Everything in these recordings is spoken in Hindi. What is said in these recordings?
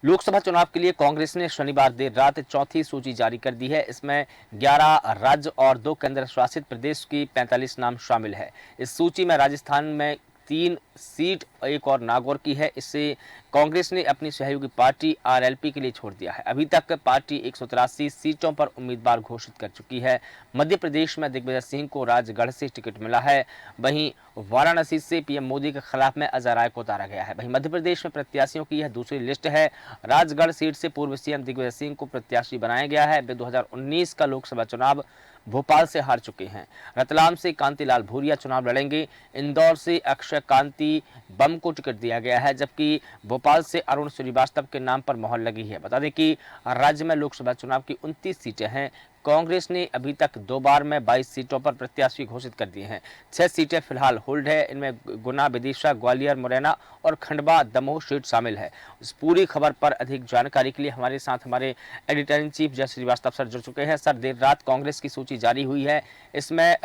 लोकसभा चुनाव के लिए कांग्रेस ने शनिवार देर रात चौथी सूची जारी कर दी है। इसमें 11 राज्य और 2 केंद्र शासित प्रदेश की 45 नाम शामिल है। इस सूची में राजस्थान में 3 सीट, एक और नागौर की है। इससे कांग्रेस ने अपनी सहयोगी पार्टी आरएलपी के लिए छोड़ दिया है। अभी तक पार्टी 183 सीटों पर उम्मीदवार घोषित कर चुकी है। मध्य प्रदेश में दिग्विजय सिंह को राजगढ़ से टिकट मिला है। वहीं वाराणसी से पीएम मोदी के खिलाफ में अजय राय को उतारा गया है। वहीं मध्य प्रदेश में प्रत्याशियों की यह दूसरी लिस्ट है। राजगढ़ सीट से पूर्व सीएम दिग्विजय सिंह को प्रत्याशी बनाया गया है। वे 2019 का लोकसभा चुनाव भोपाल से हार चुके हैं। रतलाम से कांतिलाल भूरिया चुनाव लड़ेंगे। इंदौर से अक्षय कांति बम को टिकट दिया गया है, जबकि भोपाल से अरुण श्रीवास्तव के नाम पर मोहर लगी है। बता दें कि राज्य में लोकसभा चुनाव की 29 सीटें हैं। कांग्रेस ने अभी तक 2 बार में 22 सीटों पर प्रत्याशी घोषित कर दिए हैं। 6 सीटें फिलहाल होल्ड है। इनमें गुना, विदिशा, ग्वालियर, मुरैना और खंडवा दमोह सीट शामिल है। इस पूरी खबर पर अधिक जानकारी के लिए हमारे साथ हमारे एडिटर इन चीफ जय श्रीवास्तव सर जुड़ चुके हैं। सर, देर रात कांग्रेस की सूची जारी हुई है। इसमें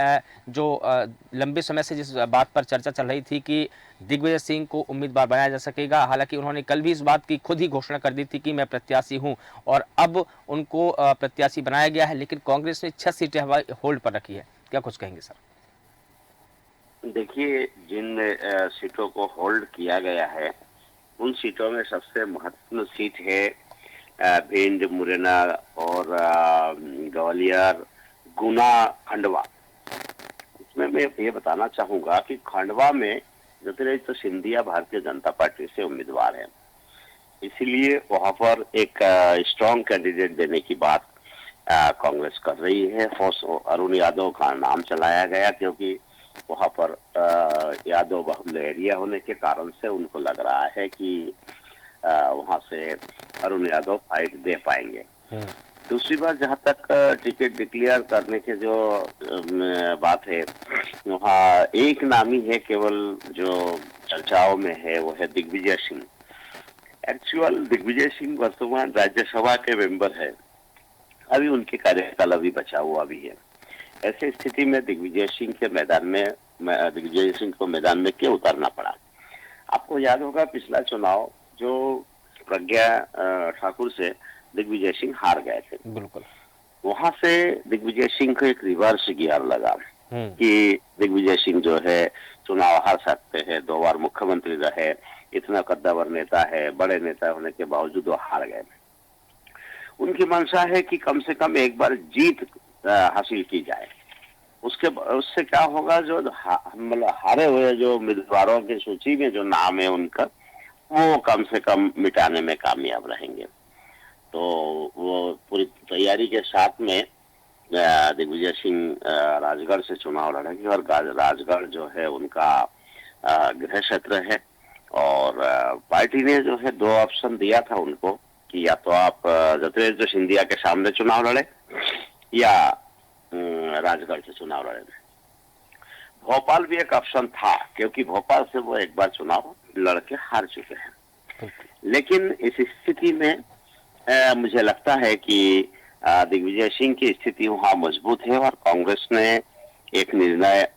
जो लंबे समय से जिस बात पर चर्चा चल रही थी कि दिग्विजय सिंह को उम्मीदवार बनाया जा सकेगा, हालांकि उन्होंने कल भी इस बात की खुद ही घोषणा कर दी थी कि मैं प्रत्याशी हूं, और अब उनको प्रत्याशी बनाया गया है, लेकिन कांग्रेस ने 6 सीटें होल्ड पर रखी है। क्या कुछ कहेंगे सर? देखिए, जिन सीटों को होल्ड किया गया है उन सीटों में सबसे महत्वपूर्ण सीट है भिंड, मुरैना और ग्वालियर, गुना, खंडवा। इसमें मैं ये बताना चाहूंगा कि खंडवा में ज्योतिरादित्य सिंधिया भारतीय जनता पार्टी से उम्मीदवार है, इसीलिए वहां पर एक स्ट्रांग कैंडिडेट देने की बात कांग्रेस कर रही है। अरुण यादव का नाम चलाया गया क्योंकि वहां पर यादव बहुल एरिया होने के कारण से उनको लग रहा है कि वहां से अरुण यादव फाइट दे पाएंगे। दूसरी बात, जहां तक टिकट डिक्लेयर करने के जो बात है, वहाँ एक नाम ही है केवल जो चर्चाओं में है, वो है दिग्विजय सिंह। एक्चुअल दिग्विजय सिंह वर्तमान राज्यसभा के मेंबर है, अभी उनके कार्यकाल अभी बचा हुआ भी है। ऐसे स्थिति में दिग्विजय सिंह को मैदान में क्यों उतारना पड़ा? आपको याद होगा पिछला चुनाव जो प्रज्ञा ठाकुर से दिग्विजय सिंह हार गए थे, बिल्कुल वहां से दिग्विजय सिंह को एक रिवर्स गियर लगा कि दिग्विजय सिंह जो है चुनाव हार सकते हैं, 2 बार मुख्यमंत्री रहे, इतना कद्दावर नेता है, बड़े नेता होने के बावजूद वो हार गए। उनकी मंशा है कि कम से कम एक बार जीत हासिल की जाए। उससे क्या होगा, जो मतलब हारे हुए जो उम्मीदवारों की सूची में जो नाम है उनका, वो कम से कम मिटाने में कामयाब रहेंगे। तो वो पूरी तैयारी के साथ में दिग्विजय सिंह राजगढ़ से चुनाव लड़ेंगे, और राजगढ़ जो है उनका गृह क्षेत्र है। और पार्टी ने जो है 2 ऑप्शन दिया था उनको कि या तो आप ज्योतिरादित्य सिंधिया के सामने चुनाव लड़े या राजगढ़ से चुनाव लड़े। भोपाल भी एक ऑप्शन था क्योंकि भोपाल से वो एक बार चुनाव लड़के हार चुके हैं। लेकिन इस स्थिति में मुझे लगता है कि दिग्विजय सिंह की स्थिति वहां मजबूत है, और कांग्रेस ने एक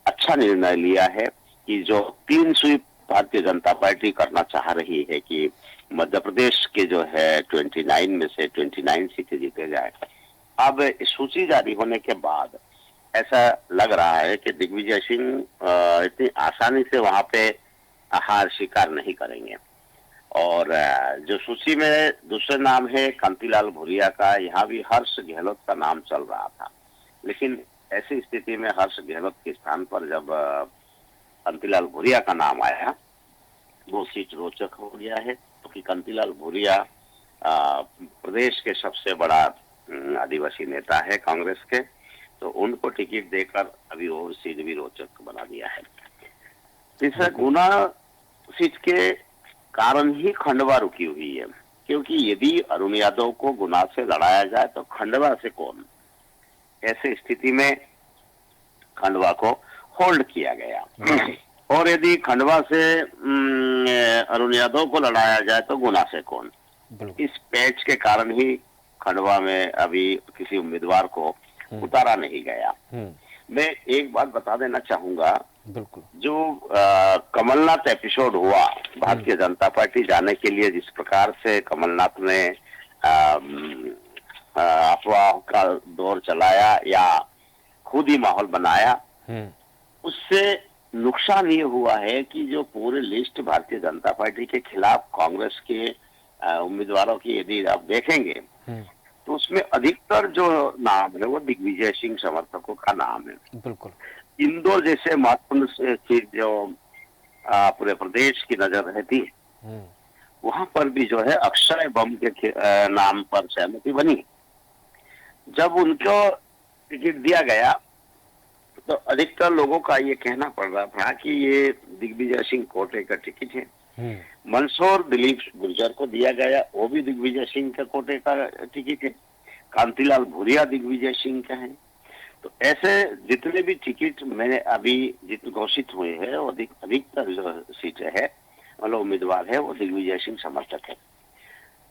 अच्छा निर्णय लिया है कि जो 3 स्वीप भारतीय जनता पार्टी करना चाह रही है कि मध्य प्रदेश के जो है 29 में से 29 सीटें जीते जाए। अब सूची जारी होने के बाद ऐसा लग रहा है कि दिग्विजय सिंह इतनी आसानी से वहां पे हार स्वीकार नहीं करेंगे। और जो सूची में दूसरे नाम है कांतिलाल भूरिया का, यहाँ भी हर्ष गहलोत का नाम चल रहा था, लेकिन ऐसी स्थिति में हर्ष गहलोत के स्थान पर जब कांतिलाल भूरिया का नाम आया, वो सीट रोचक हो गया है क्योंकि कांतिलाल भूरिया प्रदेश के सबसे बड़ा आदिवासी नेता है कांग्रेस के, तो उनको टिकट देकर अभी और सीट भी रोचक बना दिया है। तीसरा, गुना सीट के कारण ही खंडवा रुकी हुई है, क्योंकि यदि अरुण यादव को गुना से लड़ाया जाए तो खंडवा से कौन? ऐसे स्थिति में खंडवा को होल्ड किया गया, और यदि खंडवा से अरुण यादव को लड़ाया जाए तो गुना से कौन? इस पैच के कारण ही खंडवा में अभी किसी उम्मीदवार को उतारा नहीं गया। मैं एक बात बता देना चाहूंगा बिल्कुल। जो कमलनाथ एपिसोड हुआ, भारतीय जनता पार्टी जाने के लिए जिस प्रकार से कमलनाथ ने अफवाह का दौर चलाया या खुद ही माहौल बनाया, हम्म। उससे नुकसान ये हुआ है कि जो पूरे लिस्ट भारतीय जनता पार्टी के खिलाफ कांग्रेस के उम्मीदवारों की यदि आप देखेंगे, हम्म। तो उसमें अधिकतर जो नाम है वो दिग्विजय सिंह समर्थकों का नाम है। बिल्कुल। इंदौर जैसे महत्वपूर्ण सीट जो पूरे प्रदेश की नजर रहती है, हम्म। वहां पर भी जो है अक्षय बम के नाम पर सहमति बनी। जब उनको टिकट दिया गया तो अधिकतर लोगों का ये कहना पड़ रहा था कि ये दिग्विजय सिंह कोटे का टिकट है। हम्म। मंदसौर दिलीप गुर्जर को दिया गया, वो भी दिग्विजय सिंह के कोटे का टिकट है। कांतिलाल भूरिया दिग्विजय सिंह का है। तो ऐसे जितने भी टिकट मैंने अभी जितने घोषित हुए हैं, वो अधिकतर जो सीटें है मतलब उम्मीदवार है वो दिग्विजय सिंह समर्थक है।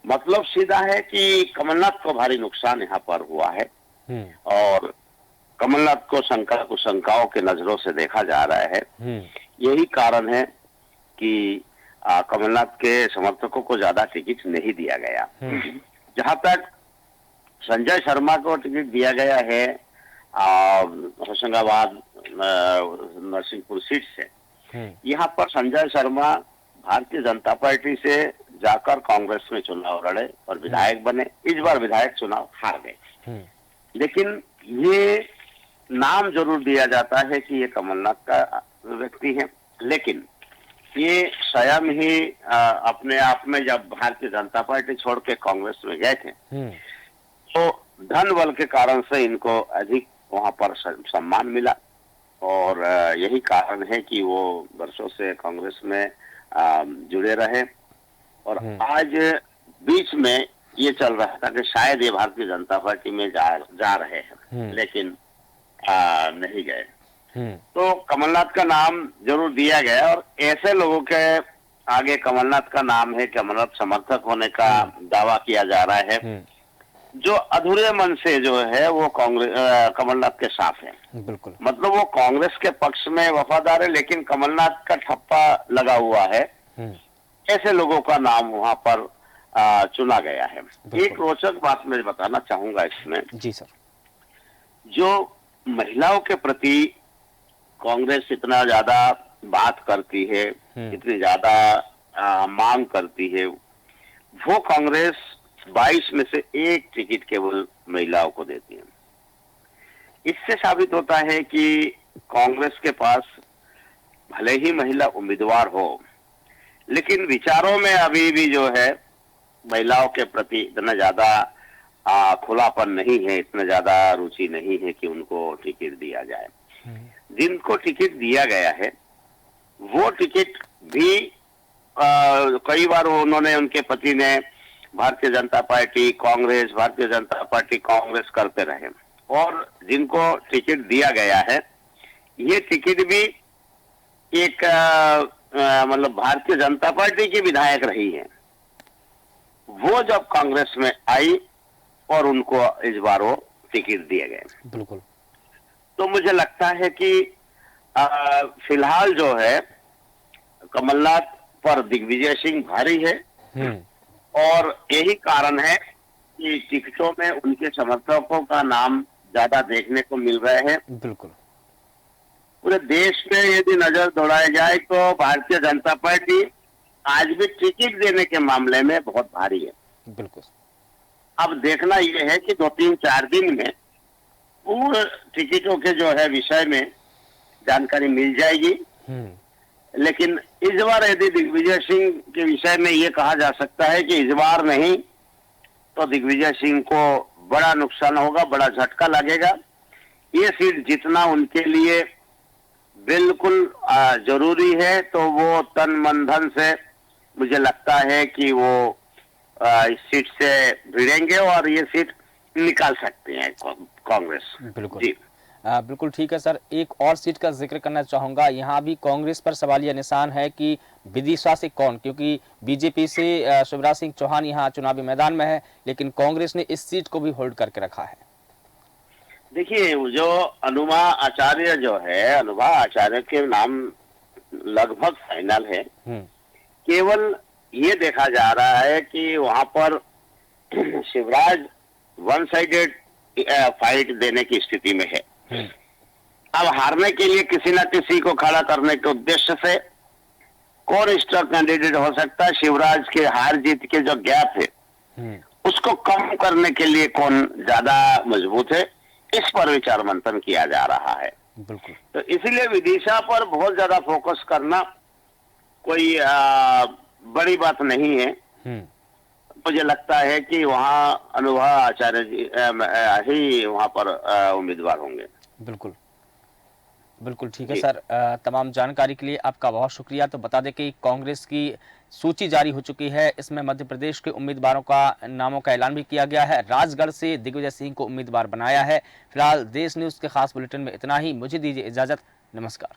मतलब सीधा है कि कमलनाथ को भारी नुकसान यहाँ पर हुआ है और कमलनाथ को शंकाओं के नजरों से देखा जा रहा है। यही कारण है कि कमलनाथ के समर्थकों को ज्यादा टिकट नहीं दिया गया। जहां तक संजय शर्मा को टिकट दिया गया है होशंगाबाद नरसिंहपुर सीट से, यहाँ पर संजय शर्मा भारतीय जनता पार्टी से जाकर कांग्रेस में चुनाव लड़े और विधायक बने। इस बार विधायक चुनाव हार गए, लेकिन ये नाम जरूर दिया जाता है कि ये कमलनाथ का व्यक्ति है। लेकिन ये स्वयं ही अपने आप में जब भारतीय जनता पार्टी छोड़ के कांग्रेस में गए थे, तो धन बल के कारण से इनको अधिक वहां पर सम्मान मिला और यही कारण है कि वो वर्षों से कांग्रेस में जुड़े रहे। और आज बीच में ये चल रहा था कि शायद ये भारतीय जनता पार्टी में जा रहे हैं, लेकिन नहीं गए। तो कमलनाथ का नाम जरूर दिया गया और ऐसे लोगों के आगे कमलनाथ का नाम है, कमलनाथ समर्थक होने का दावा किया जा रहा है, जो अधूरे मन से जो है वो कमलनाथ के साथ है। बिल्कुल। मतलब वो कांग्रेस के पक्ष में वफादार है, लेकिन कमलनाथ का ठप्पा लगा हुआ है। ऐसे लोगों का नाम वहां पर चुना गया है। एक रोचक बात मैं बताना चाहूंगा इसमें। जी सर। जो महिलाओं के प्रति कांग्रेस इतना ज्यादा बात करती है, इतनी ज्यादा मांग करती है, वो कांग्रेस 22 में से एक टिकट केवल महिलाओं को देती है। इससे साबित होता है कि कांग्रेस के पास भले ही महिला उम्मीदवार हो, लेकिन विचारों में अभी भी जो है महिलाओं के प्रति इतना ज्यादा खुलापन नहीं है, इतना ज्यादा रुचि नहीं है कि उनको टिकट दिया जाए। जिनको टिकट दिया गया है वो टिकट भी कई बार उन्होंने, उनके पति ने भारतीय जनता पार्टी कांग्रेस, भारतीय जनता पार्टी कांग्रेस करते रहे। और जिनको टिकट दिया गया है ये टिकट भी एक मतलब भारतीय जनता पार्टी की विधायक रही है। वो जब कांग्रेस में आई और उनको इस बार वो टिकट दिए गए। बिल्कुल। तो मुझे लगता है कि फिलहाल जो है कमलनाथ पर दिग्विजय सिंह भारी है और यही कारण है कि टिकटों में उनके समर्थकों का नाम ज्यादा देखने को मिल रहे हैं। बिल्कुल। पूरे देश में यदि नजर दौड़ाई जाए तो भारतीय जनता पार्टी आज भी टिकट देने के मामले में बहुत भारी है। बिल्कुल। अब देखना यह है कि 2-3-4 दिन में पूरे टिकटों के जो है विषय में जानकारी मिल जाएगी। लेकिन इस बार यदि दिग्विजय सिंह के विषय में ये कहा जा सकता है कि इस बार नहीं तो दिग्विजय सिंह को बड़ा नुकसान होगा, बड़ा झटका लगेगा। ये सीट जीतना उनके लिए बिल्कुल जरूरी है, तो वो तन मन धन से मुझे लगता है कि वो इस सीट से भिड़ेंगे और ये सीट निकाल सकते हैं कांग्रेस। बिल्कुल जी बिल्कुल ठीक है सर। एक और सीट का जिक्र करना चाहूँगा। यहाँ भी कांग्रेस पर सवालिया निशान है कि विदिशा से कौन, क्योंकि बीजेपी से शिवराज सिंह चौहान यहाँ चुनावी मैदान में है, लेकिन कांग्रेस ने इस सीट को भी होल्ड करके रखा है। देखिए, जो अनुमा आचार्य जो है, अनुभा आचार्य के नाम लगभग फाइनल है। केवल ये देखा जा रहा है कि वहां पर शिवराज वन साइडेड फाइट देने की स्थिति में है। अब हारने के लिए किसी न किसी को खड़ा करने के उद्देश्य से कौन स्टार कैंडिडेट हो सकता है, शिवराज के हार जीत के जो गैप है उसको कम करने के लिए कौन ज्यादा मजबूत है, इस पर विचार मंथन किया जा रहा है। बिल्कुल। तो इसीलिए विदिशा पर बहुत ज्यादा फोकस करना कोई बड़ी बात नहीं है। मुझे लगता है कि वहाँ अनुभा आचार्य जी ही वहाँ पर उम्मीदवार होंगे। बिल्कुल बिल्कुल, ठीक है सर। तमाम जानकारी के लिए आपका बहुत शुक्रिया। तो बता दें कि कांग्रेस की सूची जारी हो चुकी है, इसमें मध्य प्रदेश के उम्मीदवारों का नामों का ऐलान भी किया गया है। राजगढ़ से दिग्विजय सिंह को उम्मीदवार बनाया है। फिलहाल देश न्यूज़ के खास बुलेटिन में इतना ही। मुझे दीजिए इजाज़त। नमस्कार।